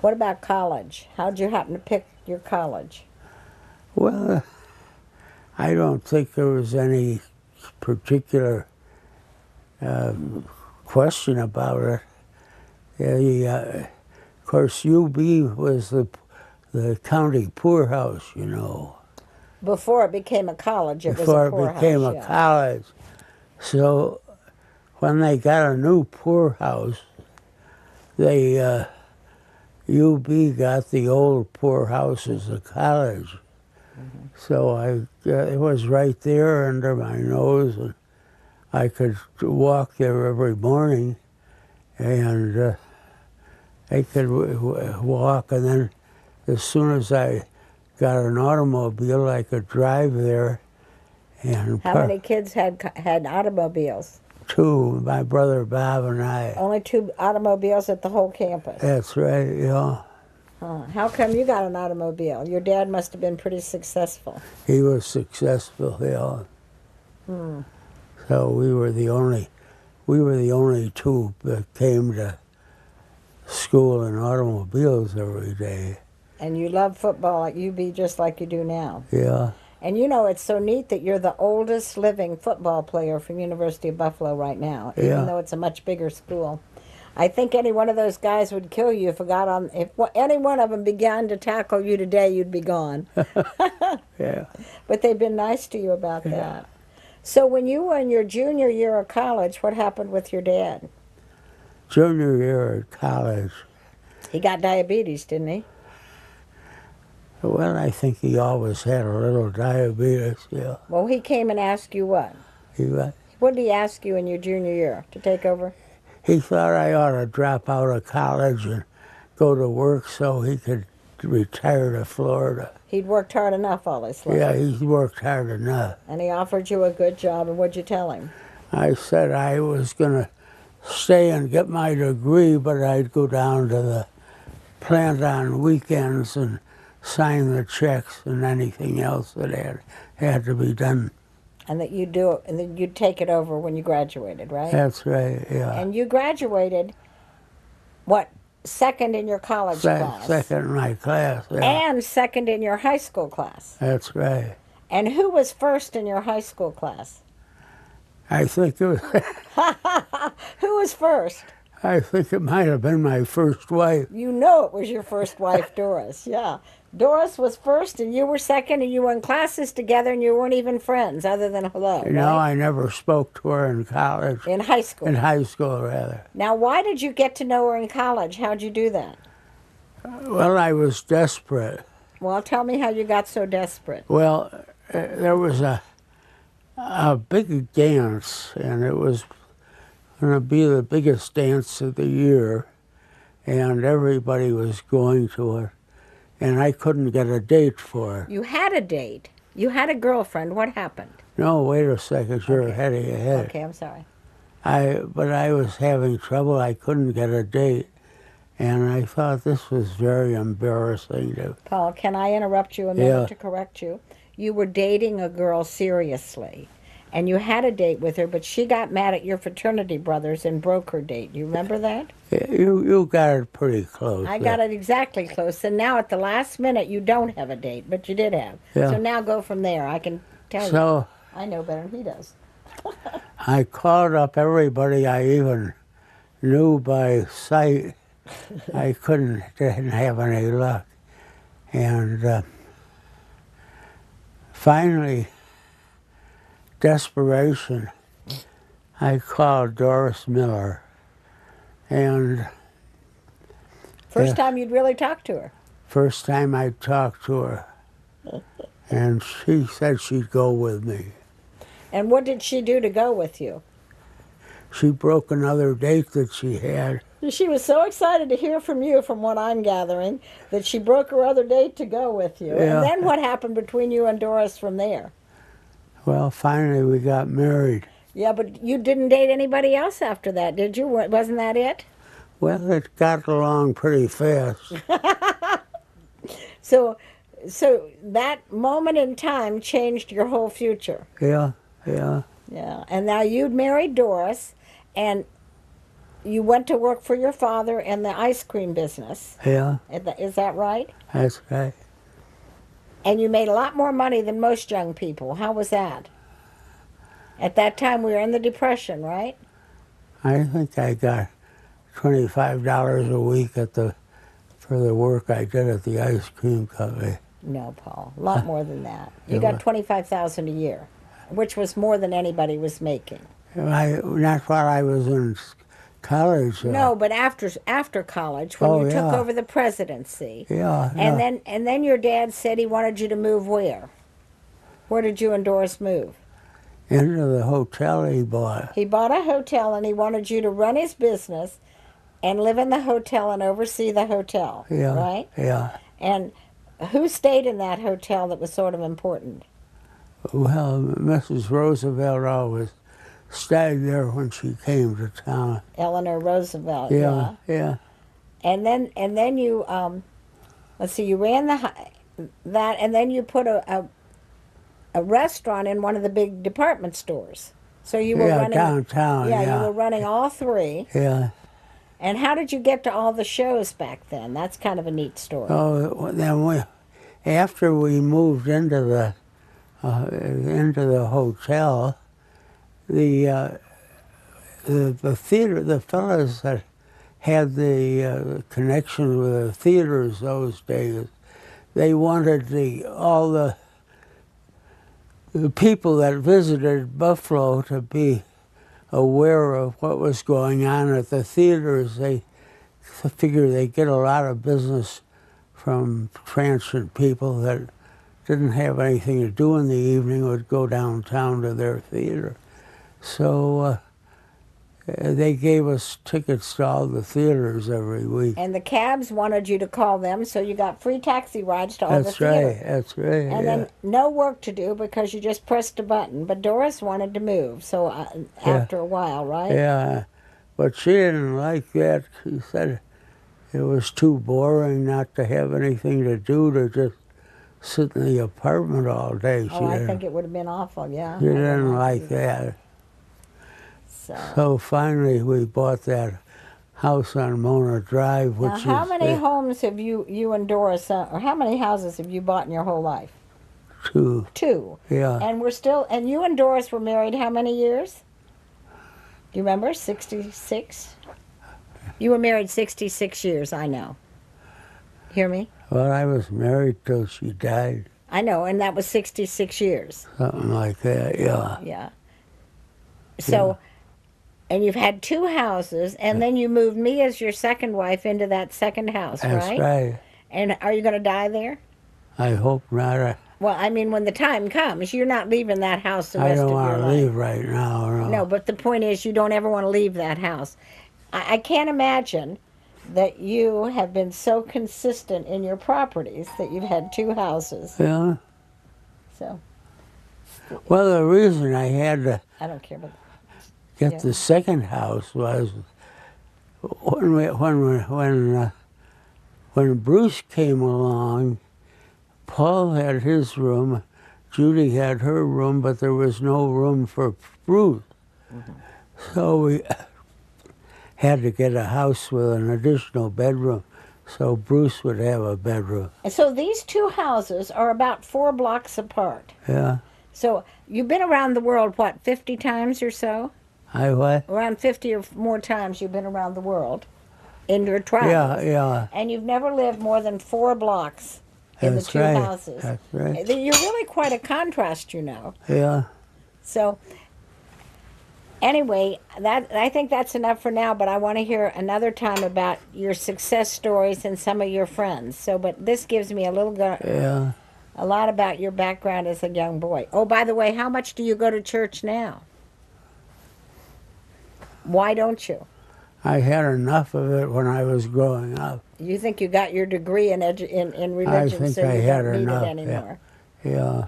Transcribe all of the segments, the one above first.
What about college? How'd you happen to pick your college? Well, I don't think there was any particular question about it. Of course, UB was the county poorhouse, you know, Before it became a college, it was a before it became poorhouse, a yeah. college. So when they got a new poorhouse, they UB got the old poorhouse as a college. So it was right there under my nose, and I could walk there every morning, and I could walk, and then as soon as I got an automobile, I could drive there. And How many kids had automobiles? two, my brother Bob and I. Only two automobiles at the whole campus. That's right, yeah. Huh. How come you got an automobile? Your dad must have been pretty successful. He was successful, yeah. So we were the only two that came to school in automobiles every day. And you love football at UB just like you do now. Yeah. And you know, it's so neat that you're the oldest living football player from University of Buffalo right now, Yeah. even though it's a much bigger school. I think any one of those guys would kill you if any one of them began to tackle you today, you'd be gone. Yeah. But they've been nice to you about that. So when you were in your junior year of college, what happened with your dad? Junior year at college. He got diabetes, didn't he? Well, I think he always had a little diabetes, yeah. Well, he came and asked you what? He, wa- What did he ask you in your junior year to take over? he thought I ought to drop out of college and go to work so he could retire to Florida. He'd worked hard enough all his life. Yeah, he worked hard enough. And he offered you a good job, and what'd you tell him? I said I was going to stay and get my degree, but I'd go down to the plant on weekends and sign the checks and anything else that had to be done. And that you'd do it, and then you'd take it over when you graduated, right? That's right, yeah. And you graduated, what, second in your college class? Second in my class, yeah. And second in your high school class. That's right. And who was first in your high school class? I think it was. Who was first? I think it might have been my first wife. You know it was your first wife, Doris. Yeah. Doris was first and you were second, and you were in classes together and you weren't even friends other than hello. You know, right? I never spoke to her in college. In high school. In high school, rather. Now, why did you get to know her in college? How'd you do that? Well, I was desperate. Well, tell me how you got so desperate. Well, there was a big dance, and it was going to be the biggest dance of the year, and everybody was going to it, and I couldn't get a date for it. You had a date. You had a girlfriend. What happened? No, wait a second, you're ahead of your head. Okay, I'm sorry. But I was having trouble. I couldn't get a date, and I thought this was very embarrassing. Paul, can I interrupt you a minute Yeah. to correct you? You were dating a girl seriously, and you had a date with her, but she got mad at your fraternity brothers and broke her date. You remember that? You got it pretty close. I got it exactly close. And now at the last minute, you don't have a date, but you did have. Yeah. So now go from there. I can tell you. So I know better than he does. I called up everybody I even knew by sight. I didn't have any luck. And finally, desperation, I called Doris Miller. And First time you'd really talked to her. first time I talked to her, and she said she'd go with me. And what did she do to go with you? She broke another date that she had. She was so excited to hear from you, from what I'm gathering, that she broke her other date to go with you. Yeah. And then what happened between you and Doris from there? Well, finally we got married. Yeah, but you didn't date anybody else after that, did you? Wasn't that it? Well, it got along pretty fast. So that moment in time changed your whole future. Yeah, yeah. Yeah. And now you'd married Doris, and you went to work for your father in the ice cream business. Yeah, Is that right? that's right. And you made a lot more money than most young people. How was that? At that time, we were in the Depression, right? I think I got $25 a week for the work I did at the ice cream company. No, Paul. A lot more than that. You It got was- 25,000 a year, which was more than anybody was making. That's while I was in college. No, but after college, when Oh, you took yeah. over the presidency, Yeah. and yeah. then your dad said he wanted you to move where? Where did you and Doris move? Into the hotel he bought. He bought a hotel and he wanted you to run his business and live in the hotel and oversee the hotel, Yeah. right? Yeah. And who stayed in that hotel that was sort of important? Well, Mrs. Roosevelt always stayed there when she came to town. Eleanor Roosevelt. Yeah. Yeah. And then you let's see, you ran that, and then you put a restaurant in one of the big department stores. So you were Yeah, running downtown. Yeah, Yeah. you were running all three. Yeah. And how did you get to all the shows back then? That's kind of a neat story. Oh, then after we moved into the hotel, the theater, the fellas that had the connection with the theaters those days, they wanted all the people that visited Buffalo to be aware of what was going on at the theaters. They figured they'd get a lot of business from transient people that didn't have anything to do in the evening, would go downtown to their theater. So they gave us tickets to all the theaters every week. And the cabs wanted you to call them, so you got free taxi rides to all the That's theater. right, that's right. And yeah. then no work to do because you just pressed a button. But Doris wanted to move, so after a while, right? Yeah, but she didn't like that. She said it was too boring not to have anything to do, to just sit in the apartment all day. Oh, I think it would have been awful, yeah. She didn't like that. So finally we bought that house on Mona Drive, which Now, how is many homes have you and Doris, or how many houses have you bought in your whole life? two. 2. Yeah. And you and Doris were married how many years? Do you remember? 66? You were married 66 years, I know. Hear me? Well, I was married till she died, I know, and that was 66 years. something like that. Yeah. Yeah. So, and you've had 2 houses, and then you moved me as your second wife into that second house, That's right? right. And are you going to die there? I hope not. Well, I mean, when the time comes, you're not leaving that house the I rest don't of your want to life. leave right now. No, but the point is, you don't ever want to leave that house. I can't imagine that you have been so consistent in your properties that you've had 2 houses. Yeah. So, Well, the reason I had to I don't care about get Yeah. the second house was when Bruce came along, Paul had his room, Judy had her room, but there was no room for Bruce. So we had to get a house with an additional bedroom, so Bruce would have a bedroom. And so these 2 houses are about 4 blocks apart. Yeah. So you've been around the world, what, 50 times or so? I what? Around 50 or more times you've been around the world in your travels. Yeah, yeah. And you've never lived more than 4 blocks in That's the 2 right. houses. That's right. You're really quite a contrast, you know. Yeah. So anyway, I think that's enough for now, but I want to hear another time about your success stories and some of your friends. So, but this gives me Yeah. a lot about your background as a young boy. Oh, by the way, how much do you go to church now? Why don't you? I had enough of it when I was growing up. You think you got your degree in religion, I think so I you had don't need enough, it yeah. anymore. Yeah.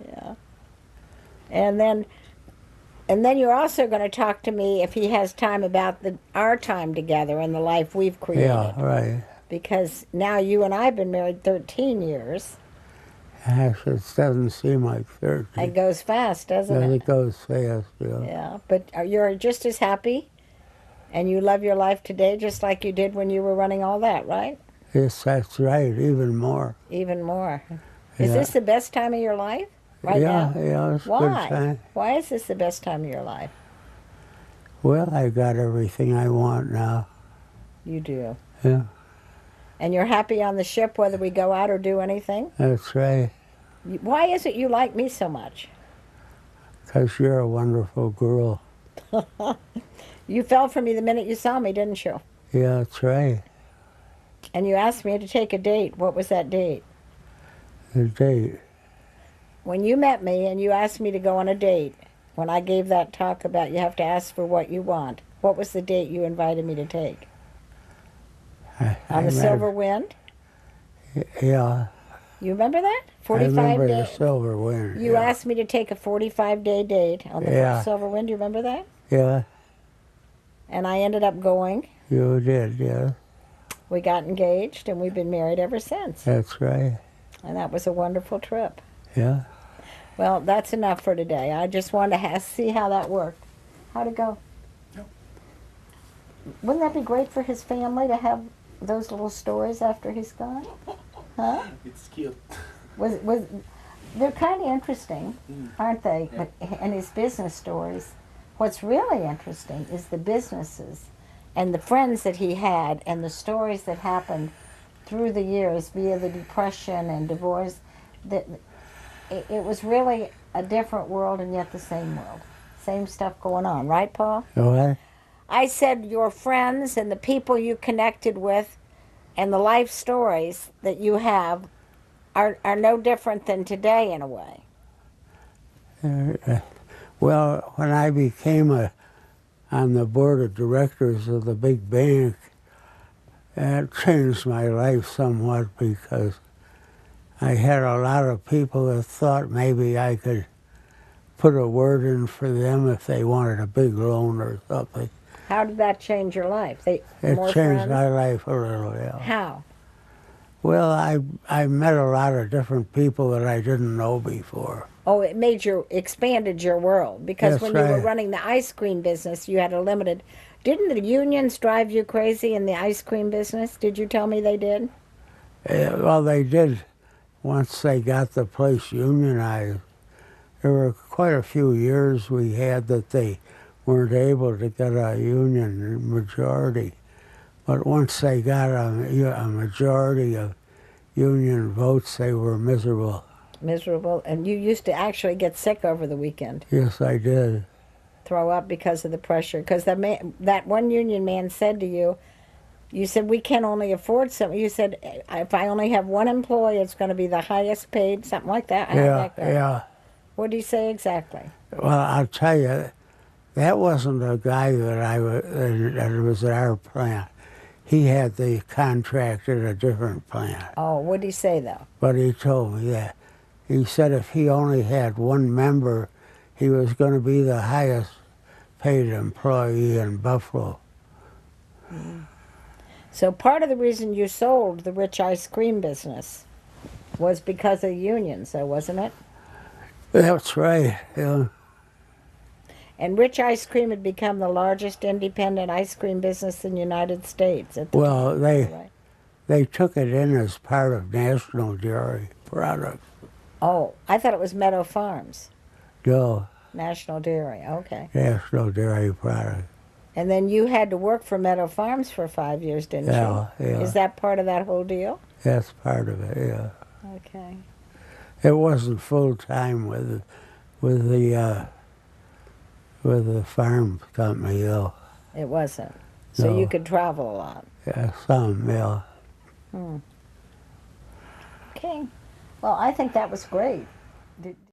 Yeah. And then you're also going to talk to me, if he has time, about our time together and the life we've created. Yeah, right. Because now you and I have been married 13 years. Actually, it doesn't seem like 30. It goes fast, doesn't But it? it goes fast, yeah. Yeah, but you're just as happy And you love your life today just like you did when you were running all that, right? Yes, that's right, even more. Even more. Is Yeah. this the best time of your life right Yeah, now? yeah, it's a good Why? time. Why is this the best time of your life? Well, I got everything I want now. You do. Yeah, And you're happy on the ship whether we go out or do anything? that's right. Why is it you like me so much? 'Cause you're a wonderful girl. You fell for me the minute you saw me, didn't you? Yeah, that's right. And you asked me to take a date. What was that date? The date. When you met me and you asked me to go on a date, when I gave that talk about you have to ask for what you want, what was the date you invited me to take? On the Silver Wind? Yeah, You remember that? I 45 remember the days. Silver Wind. You yeah. asked me to take a 45-day date on the Yeah. Silver Wind. Do you remember that? Yeah, And I ended up going. you did, yeah. We got engaged, and we've been married ever since. That's right. And that was a wonderful trip. Yeah. Well, that's enough for today. I just wanted to see how that worked. How'd it go? Wouldn't that be great for his family to have those little stories after he's gone? Huh? It's cute. Was they're kind of interesting, aren't they? Yeah. But and his business stories. What's really interesting is the businesses and the friends that he had and the stories that happened through the years via the Depression and divorce. That it was really a different world and yet the same world. Same stuff going on, right, Paul? What? I said your friends and the people you connected with and the life stories that you have are no different than today in a way. Well, when I became on the board of directors of the big bank, that changed my life somewhat because I had a lot of people that thought maybe I could put a word in for them if they wanted a big loan or something. How did that change your life? It More changed friends? my life a little, yeah. How? Well, I met a lot of different people that I didn't know before. Oh, it expanded your world because That's when you were right. running the ice cream business, you had a limited. Didn't the unions drive you crazy in the ice cream business? Did you tell me they did? Well, they did once they got the place unionized. There were quite a few years we had that they weren't able to get a union majority. But once they got a majority of union votes, they were miserable. Miserable. And you used to actually get sick over the weekend, Yes, I did. throw up because of the pressure. Because that one union man said to you, you said, we can only afford something. You said, if I only have one employee, it's going to be the highest paid, something like that. How'd Yeah, that go? yeah. What did he say exactly? Well, I'll tell you, that wasn't a guy that was at our plant. He had the contract at a different plant. Oh, what did he say, though? But he told me that. He said if he only had one member, he was going to be the highest paid employee in Buffalo. So part of the reason you sold the Rich ice cream business was because of unions, though, wasn't it? That's right. Yeah. And Rich Ice Cream had become the largest independent ice cream business in the United States at the Well, time. they Right. they took it in as part of National Dairy Products. Oh, I thought it was Meadow Farms, No, National Dairy. Okay. National Dairy Products. And then you had to work for Meadow Farms for 5 years, didn't Yeah, you? yeah. Is that part of that whole deal? That's part of it. Yeah. Okay. It wasn't full time with the farm company though. It wasn't. So you No. could travel a lot. Yeah, some, yeah. Okay. Well, I think that was great. Did,